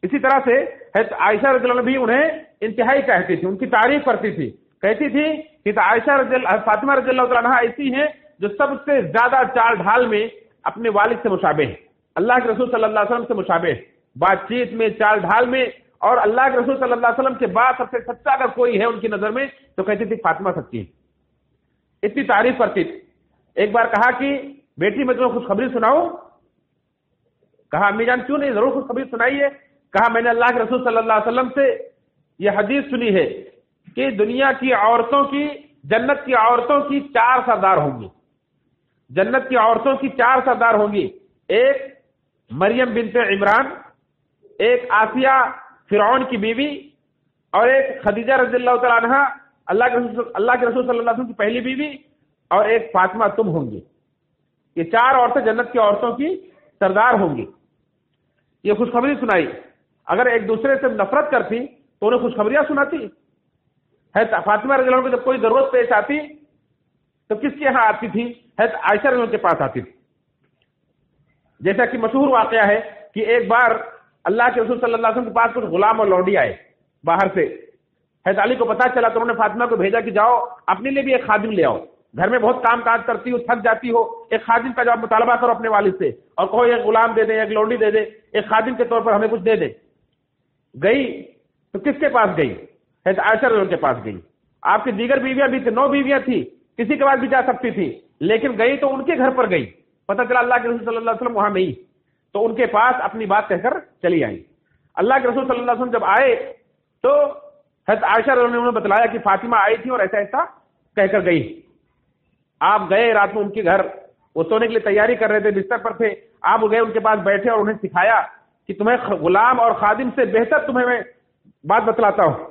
Speaker 1: اسی طرح سے حضرت عائشہ رضی اللہ عنہ بھی انہیں انتہائی کہتی تھی، ان کی تعریف کرتی تھی. کہتی تھی کہ فاطمہ رضی اللہ عنہ ایسی ہیں جو سب سے زیادہ چال ڈھال میں اپنے والد سے مشابہ ہیں، اللہ کے رسول صلی اللہ علیہ وسلم سے مشابہ ہیں، بات چیت میں، چال ڈھال میں. اور اللہ کے رسول صلی اللہ علیہ وسلم کے بعد سب سے سچا اگر کوئی ہے ان کی نظر میں تو کہتی تھی فاطمہ سچی ہے. اتنی تعریف کرتی تھی. ایک بار کہا کہ بیٹی میں تمہیں خوشخبری سناؤں؟ کہا امی جان کیوں نہیں، ضرور خوشخبری سنائیے. کہا میں نے اللہ کے رسول صلی اللہ علیہ وسلم سے یہ حدیث سنی ہے کہ دنیا کی عورتوں کی جنت کی عورتوں کی 4 سردار ہوں گی، جنت کی عورتوں کی 4 سردار ہوں گی، ایک مریم بنت عمران، ایک آسیہ فرعون کی بیوی، اور ایک خدیجہ رضی اللہ تعالیٰ عنہ اللہ کے رسول صلی اللہ علیہ وسلم کی پہلی بیوی، اور ایک فاطمہ تم ہوں گی۔ یہ 4 عورتیں جنت کی عورتوں کی سردار ہوں گی۔ یہ خوشخبری سنائی۔ اگر ایک دوسرے سے نفرت کرتی تو انہیں خوشخبریاں سناتی؟ فاطمہ رضی اللہ عنہ کو جب کوئی ضرورت پیش آتی تو کس کے یہاں آتی تھی؟ عائشہ رضی اللہ عنہ کے پاس آتی تھی۔ جیسا کہ مشہور واقعہ ہے کہ ایک بار اللہ کے رسول صلی اللہ علیہ وسلم کے پاس کچھ غلام اور لونڈی آئے باہر سے۔ حضرت علی کو پتا چلا تو انہوں نے فاطمہ کو بھیجا کہ جاؤ اپنے لیے بھی ایک خادم لے آؤ، گھر میں بہت کام کاج کرتی ہو، تھک جاتی ہو، ایک خادم کا جواب مطالبہ کرو اپنے والد سے اور کہو ایک غلام دے دے، ایک لونڈی دے دے، ایک خادم کے طور پر ہمیں کچھ دے دے۔ گئی تو کس کے پاس گئی؟ حضرت عائشہ رضی اللہ عنہا کے پاس گئی۔ آپ کی دیگر بیویاں بھی تھیں، 9 بیویاں تھیں، کسی کے پاس بھی جا سکتی تھی، لیکن گئی تو ان کے گھر پر گئی۔ پتہ چلا اللہ کے رسول صلی اللہ علیہ وسلم وہاں نہیں، تو ان کے پاس اپنی بات کہہ کر چلی آئی۔ اللہ کے رسول صلی اللہ علیہ وسلم جب آئے تو حضرت عائشہ رضی اللہ عنہا نے بتلایا کہ فاطمہ آئی تھی اور ایسا ایسا کہہ کر گئی۔ آپ گئے رات میں ان کے گھر، وہ سونے کے لیے تیاری کر رہے تھے، بستر پر تھے، آپ گئے ان کے پاس بیٹھے اور انہیں سکھایا کہ تمہیں غلام اور خادم سے بہتر تمہیں میں بات بتلاتا ہوں،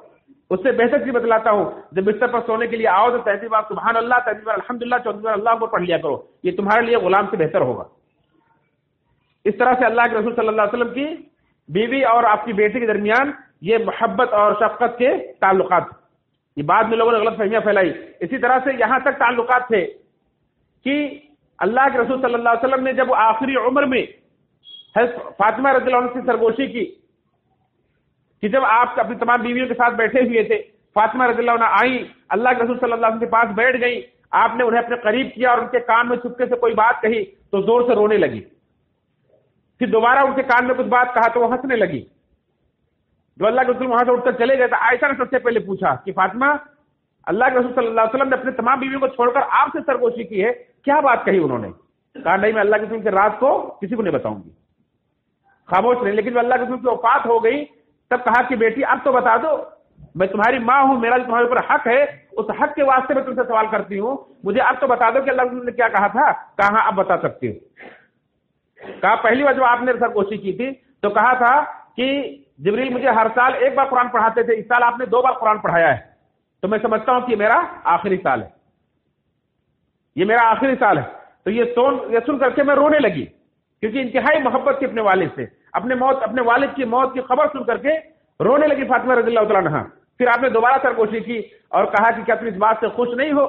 Speaker 1: اس سے بہتر چیز بتلاتا ہوں۔ جب بستر پر سونے کے لیے آؤ تو 33 بار سبحان اللہ، 33 بار الحمدللہ، 34 بار اللہ کو پڑھ لیا کرو، یہ تمہارے لیے غلام سے بہتر ہوگا۔ اس طرح سے اللہ کے رسول صلی اللہ علیہ وسلم کی بیوی اور آپ کی بیٹی کے درمیان یہ محبت اور شفقت کے تعلقات، یہ بعد میں لوگوں نے غلط فہمیاں پھیلائی۔ اسی طرح سے یہاں تک تعلقات تھے کہ اللہ کے رسول صلی اللہ علیہ وسلم نے جب آخری عمر میں فاطمہ رضی اللہ عنہ سے سرگوشی کی کہ جب آپ اپنی تمام بیویوں کے ساتھ بیٹھے ہوئے تھے، فاطمہ رضی اللہ عنہ آئیں، اللہ کے رسول صلی اللہ علیہ وسلم کے پاس بیٹھ گئی، آپ نے انہیں اپنے قریب کیا اور ان کے کان میں چپکے سے کوئی بات کہی تو زور سے رونے لگی، پھر دوبارہ ان کے کان میں کچھ بات کہا تو وہ ہنسنے لگی۔ جو اللہ کے رسول وہاں سے اٹھ کر چلے گئے تو عائشہ نے سب سے پہلے پوچھا کہ فاطمہ، اللہ کے رسول صلی اللہ علیہ وسلم نے اپنے تمام بیویوں کو چھوڑ کر آپ سے سرگوشی کی ہے، کیا بات کہی انہوں نے؟ کہا نہیں، میں اللہ کے رسول کے راز کو کسی کو نہیں بتاؤں گی، خاموش نہیں۔ لیکن جو اللہ کے رسول کی وفات ہو گئی تب کہا کہ بیٹی اب تو بتا دو، میں تمہاری ماں ہوں، میرا جو تمہارے اوپر حق ہے اس حق کے واسطے میں تم سے سوال کرتی ہوں، مجھے اب تو بتا دو کہ اللہ کے رسول نے کیا کہا تھا؟ کہا ہاں اب بتا سکتی ہوں۔ کہا پہلی بار جب آپ نے سرگوشی کی تھی تو کہا تھا کہ جبریل مجھے ہر سال 1 بار قرآن پڑھاتے تھے، اس سال آپ نے 2 بار قرآن پڑھایا ہے، تو میں سمجھتا ہوں کہ یہ میرا آخری سال ہے، یہ میرا آخری سال ہے۔ تو یہ سن کر کے میں رونے لگی، کیونکہ انتہائی محبت تھی اپنے والد سے، اپنے والد کی موت کی خبر سن کر کے رونے لگی فاطمہ رضی اللہ تعالیٰ عنہا۔ پھر آپ نے دوبارہ سرگوشی کی اور کہا کہ کیا تم اس بات سے خوش نہیں ہو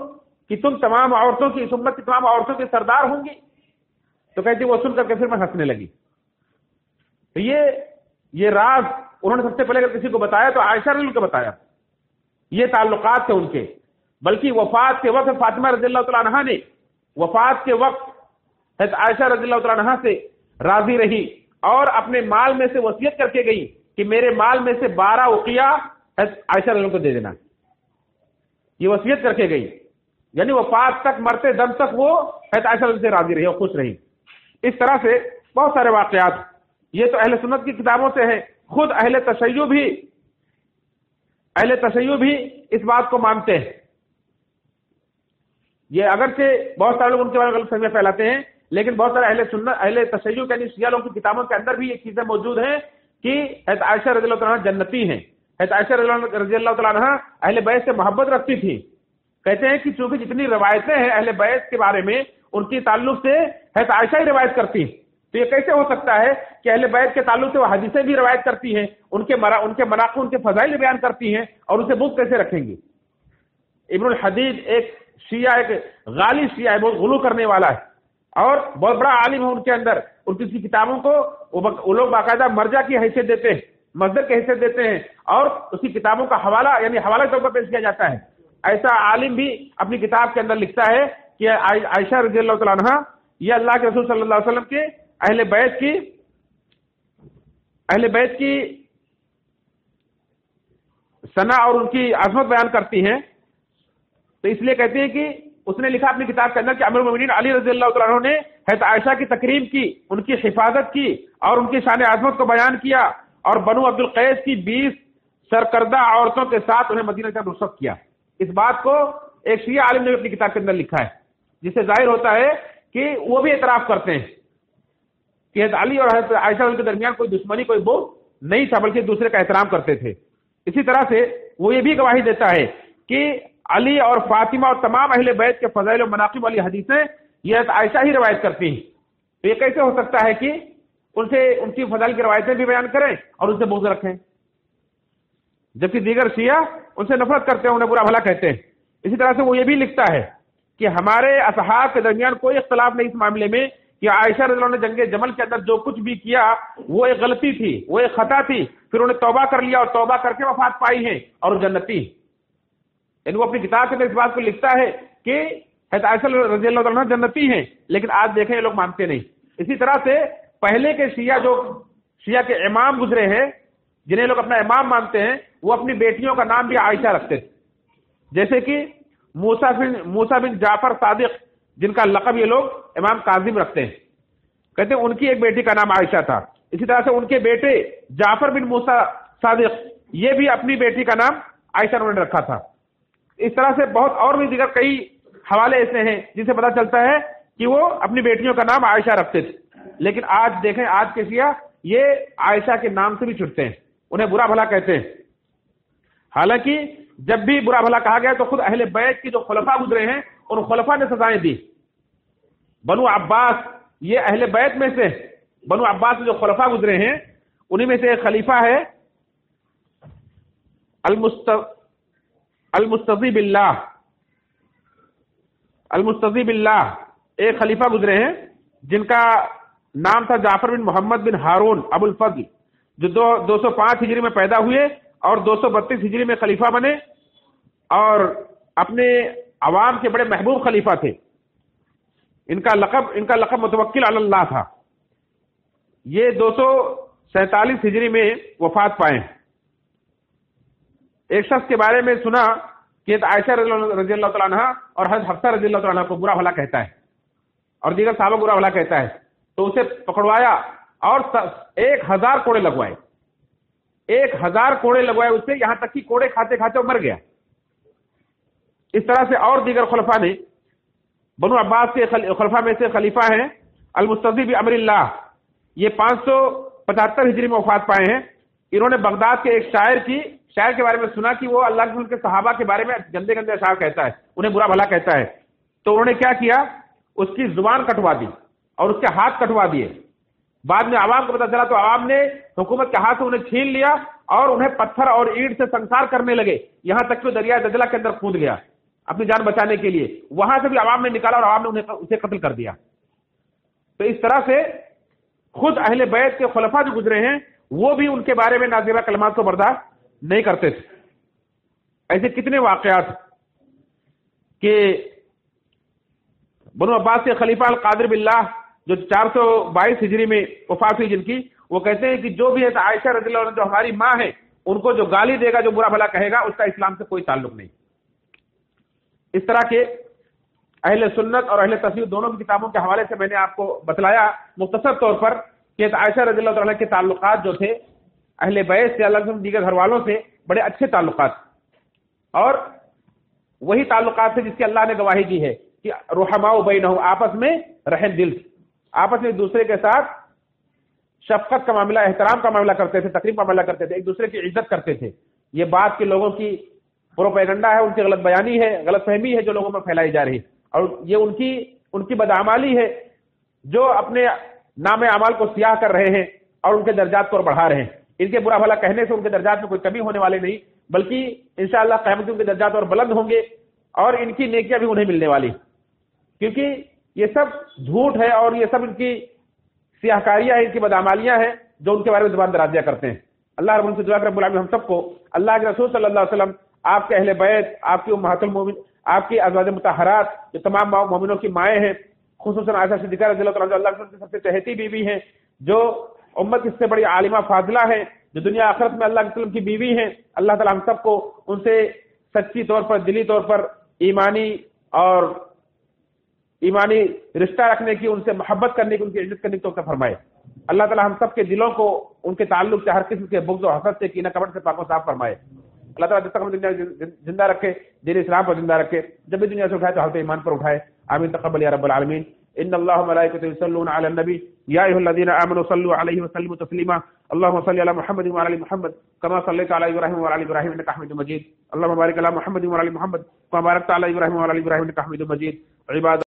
Speaker 1: کہ تم تمام عورتوں کی، اس امت کی تمام عورتوں کی سردار ہوں گی؟ تو کہتی وہ سن کر کے پھر میں ہنسنے لگی۔ تو یہ راز انہوں نے سب سے پہلے اگر کسی کو بتایا تو عائشہ رضی اللہ عنہا کو بتایا۔ یہ تعلقات تھے ان کے، بلکہ وفات کے وقت فاطمہ رضی اللہ تعالیٰ عنہا نے وفات کے وقت حضرت عائشہ رضی اللہ تعالیٰ عنہا سے راضی رہی اور اپنے مال میں سے وصیت کر کے گئی کہ میرے مال میں سے 12 اوقیہ حضرت عائشہ رضی اللہ عنہا کو دے دینا، یہ وصیت کر کے گئی، یعنی وفات تک، مرتے دم تک وہ حضرت عائشہ رضی اللہ عنہا سے راضی رہی اور خوش رہی۔ اس طرح سے بہت سارے واقعات، یہ تو اہل سنت کی کتابوں سے ہیں، خود اہل تشیع بھی اس بات کو مانتے ہیں۔ یہ اگرچہ بہت سارے لوگ ان کے بارے میں غلط فہمیاں پھیلاتے ہیں، لیکن بہت سارے اہل تشیع یعنی شیعہ لوگوں کی کتابوں کے اندر بھی یہ چیزیں موجود ہیں کہ حضرت عائشہ رضی اللہ تعالیٰ عنہا جنتی ہیں۔ حضرت عائشہ رضی اللہ تعالیٰ عنہا اہل بیت سے محبت رکھتی تھی۔ کہتے ہیں کہ چونکہ جتنی روایتیں ہیں اہل بیت کے بارے میں ان کی تعلق سے حضرت عائشہ ہی روایت کرتی ہیں، تو یہ کیسے ہو سکتا ہے کہ اہل بیت کے تعلق سے وہ حدیثیں بھی روایت کرتی ہیں، ان کے مناقب، ان کے فضائل بیان کرتی ہیں، اور اسے بغض کیسے رکھیں گی؟ ابن الحدید ایک شیعہ، ایک غالی شیعہ ہے، بہت غلو کرنے والا ہے اور بہت بڑا عالم ہے ان کے اندر۔ ان کی کتابوں کو وہ لوگ باقاعدہ مرجع کی حیثیت دیتے ہیں، مصدر کی حیثیت دیتے ہیں، اور اس کی کتابوں کا حوالہ یعنی حوالہ کے طور پر پیش کیا جاتا ہے۔ ایسا عالم بھی اپنی کتاب کے اندر لکھتا ہے کہ عائشہ رضی اللہ تعالیٰ عنہا یہ اللہ کے رسول صلی اللہ علیہ وسلم کے اہل بیت کی ثنا اور ان کی عظمت بیان کرتی ہیں، تو اس لیے کہتے ہیں کہ اس نے لکھا اپنی کتاب کے اندر کہ امیر المومنین علی رضی اللہ تعالیٰ عنہ نے حضرت عائشہ کی تکریم کی، ان کی حفاظت کی اور ان کی شان عظمت کو بیان کیا، اور بنو عبد القیس کی 20 سرکردہ عورتوں کے ساتھ انہیں مدینہ سے رخصت کیا۔ اس بات کو ایک شیعہ عالم نے اپنی کتاب کے اندر لکھا ہے، جس سے ظاہر ہوتا ہے کہ وہ بھی اعتراف کرتے ہیں کہ حضرت علی اور حضرت عائشہ کے درمیان کوئی دشمنی، کوئی بغض نہیں تھا، بلکہ دوسرے کا احترام کرتے تھے۔ اسی طرح سے وہ یہ بھی گواہی دیتا ہے کہ علی اور فاطمہ اور تمام اہل بیت کے فضائل و مناقب والی حدیثیں یہ حضرت عائشہ ہی روایت کرتی ہیں، تو یہ کیسے ہو سکتا ہے کہ ان کی فضائل کی روایتیں بھی بیان کریں اور ان سے بغض رکھیں، جبکہ دیگر شیعہ ان سے نفرت کرتے ہیں، انہیں برا بھلا کہتے ہیں۔ اسی طرح سے وہ یہ بھی لکھتا ہے کہ ہمارے اصحاب کے درمیان کوئی اختلاف نہیں اس معاملے میں کہ عائشہ رضی اللہ عنہ نے جنگ جمل کے اندر جو کچھ بھی کیا وہ ایک غلطی تھی، وہ ایک خطا تھی، پھر انہیں توبہ کر لیا اور توبہ کر کے وفات پائی ہیں اور وہ جنتی۔ یعنی وہ اپنی کتاب کے اندر اس بات کو لکھتا ہے کہ حضرت عائشہ رضی اللہ عنہ جنتی ہیں، لیکن آج دیکھیں یہ لوگ مانتے نہیں۔ اسی طرح سے پہلے کے شیعہ کے امام گزرے ہیں، جنہیں لوگ اپنا امام مانتے ہیں، وہ اپنی بیٹیوں کا نام بھی عائشہ رکھتے تھے، جیسے کہ موسیٰ بن جعفر صادق، جن کا لقب یہ لوگ امام کاظم رکھتے ہیں، کہتے ہیں ان کی ایک بیٹی کا نام عائشہ تھا۔ اسی طرح سے ان کے بیٹے جعفر بن موسیٰ صادق، یہ بھی اپنی بیٹی کا نام عائشہ انہوں نے رکھا تھا۔ اس طرح سے بہت اور بھی دیگر کئی حوالے ایسے ہیں جن سے پتہ چلتا ہے کہ وہ اپنی بیٹیوں کا نام عائشہ رکھتے تھے، لیکن آج دیکھیں آج کے شیعہ یہ عائشہ کے نام سے بھی چھٹتے ہیں، انہیں برا بھلا کہتے ہیں۔ حالانکہ جب بھی برا بھلا کہا گیا تو خود اہل بیت کی جو خلفاء گزرے ہیں ان خلفاء نے سزائیں دی۔ بنو عباس، یہ اہل بیت میں سے بنو عباس میں جو خلفاء گزرے ہیں انہی میں سے ایک خلیفہ ہے المستضی باللہ، ایک خلیفہ گزرے ہیں جن کا نام تھا جعفر بن محمد بن ہارون ابو الفضل، جو 205 ہجری میں پیدا ہوئے اور 232 ہجری میں خلیفہ بنے، اور اپنے عوام کے بڑے محبوب خلیفہ تھے۔ ان کا لقب متوکل علی اللہ تھا۔ یہ 247 ہجری میں وفات پائے۔ ایک شخص کے بارے میں سنا کہ عائشہ رضی اللہ تعالیٰ عنہ اور حضرت حفصہ رضی اللہ تعالیٰ عنہ کو برا بھلا کہتا ہے اور دیگر صحابہ برا بھلا کہتا ہے، تو اسے پکڑوایا اور 1000 کوڑے لگوائے، 1000 کوڑے لگوائے اس سے، یہاں تک کہ کوڑے کھاتے کھاتے وہ مر گیا۔ اس طرح سے اور دیگر خلفاء نے، بنو عباس کے خلفاء میں سے خلیفہ ہیں المستضی بامر اللہ، یہ 575 ہجری میں وفات پائے ہیں۔ انہوں نے بغداد کے ایک شاعر کے بارے میں سنا کہ وہ اللہ کے صحابہ کے بارے میں گندے گندے اشعار کہتا ہے، انہیں برا بھلا کہتا ہے، تو انہوں نے کیا کیا، اس کی زبان کٹوا دی اور اس کے ہاتھ کٹوا دیے۔ بعد میں عوام کو پتہ چلا تو عوام نے حکومت کے ہاتھ سے انہیں چھین لیا اور انہیں پتھر اور اینٹ سے سنسار کرنے لگے، یہاں تک کہ دریا دجلہ کے اندر کود گیا اپنی جان بچانے کے لیے، وہاں سے بھی عوام نے نکالا اور عوام نے اسے قتل کر دیا۔ تو اس طرح سے خود اہل بیت کے خلفاء جو گزرے ہیں وہ بھی ان کے بارے میں نازیبہ کلمات کو برداشت نہیں کرتے تھے۔ ایسے کتنے واقعات کہ بنو عباس کے خلیفہ القادر باللہ جو 422 ہجری میں وفات ہوئی جن کی، وہ کہتے ہیں کہ جو بھی ہے عائشہ رضی اللہ عنہ جو ہماری ماں ہے، ان کو جو گالی دے گا، جو برا بھلا کہے گا، اس کا اسلام سے کوئی تعلق نہیں۔ اس طرح کے اہل سنت اور اہل تصوف دونوں کی کتابوں کے حوالے سے میں نے آپ کو بتلایا مختصر طور پر کہ عائشہ رضی اللہ عنہ کے تعلقات جو تھے اہل بیت سے، اللہ کے دیگر گھر والوں سے بڑے اچھے تعلقات، اور وہی تعلقات تھے جس کی اللہ نے گواہی دی ہے کہ رحماء بینہم، آپس میں رحم دل، آپس میں ایک دوسرے کے ساتھ شفقت کا معاملہ، احترام کا معاملہ کرتے تھے، تقریب کا معاملہ کرتے تھے، ایک دوسرے کی عزت کرتے تھے۔ یہ بات کے لوگوں کی پروپیگنڈا ہے، ان کی غلط بیانی ہے، غلط فہمی ہے جو لوگوں میں پھیلائی جا رہی ہے، اور یہ ان کی بدعمالی ہے جو اپنے نام اعمال کو سیاہ کر رہے ہیں اور ان کے درجات کو بڑھا رہے ہیں۔ ان کے برا بھلا کہنے سے ان کے درجات میں کوئی کمی ہونے والے نہیں، بلکہ انشاءاللہ قیامت میں ان کے درجات اور بلند ہوں گے اور ان کی نیکیاں بھی انہیں ملنے والی، کیونکہ یہ سب جھوٹ ہے اور یہ سب ان کی سیاہ کاریاں ہیں، ان کی بدعمالیاں ہیں جو ان کے بارے میں زبان درازیاں کرتے ہیں۔ اللہ رب العالمین سے دعا کہ رب العالمین ہم سب کو اللہ کے رسول صلی اللہ علیہ وسلم، آپ کے اہل بیت، آپ کی امہات المومنین، آپ کی ازواج مطہرات جو تمام مومنوں کی مائیں ہیں، خصوصاً عائشہ صدیقہ رضی اللہ عنہا جو اللہ کے سب سے چہیتی بیوی ہیں، جو امت کی سے بڑی عالمہ فاضلہ ہیں، جو دنیا آخرت میں اللہ کے وسلم کی بیوی ہیں، اللہ تعالی ہم سب کو ان سے سچی طور پر، دلی طور پر ایمانی رشتہ رکھنے کی، ان سے محبت کرنے کی، ان کی عزت کرنے کی توفیق فرمائے۔ اللہ تعالی ہم سب کے دلوں کو ان کے تعلق سے ہر قسم کے بغض و حسد سے، کینہ کپٹ سے پاک و صاف فرمائے۔ اللہ تعالیٰ جب تک ہمیں دنیا زندہ رکھے دین اسلام پر زندہ رکھے، جب بھی دنیا سے اٹھائے تو حالت ایمان پر اٹھائے. آمین تقبل یا رب العالمین. ان اللہ وملائکته یصلون علی النبی یا ایھا الذین آمنوا صلوا علیہ وسلموا تسلیما. اللهم صل علی محمد وعلى ال محمد كما صليت على ابراہیم وعلى ال ابراہیم انك حمید مجید. اللهم بارک علی محمد وعلى ال محمد كما باركت على ابراہیم وعلى ال ابراہیم انك حمید مجید. عباد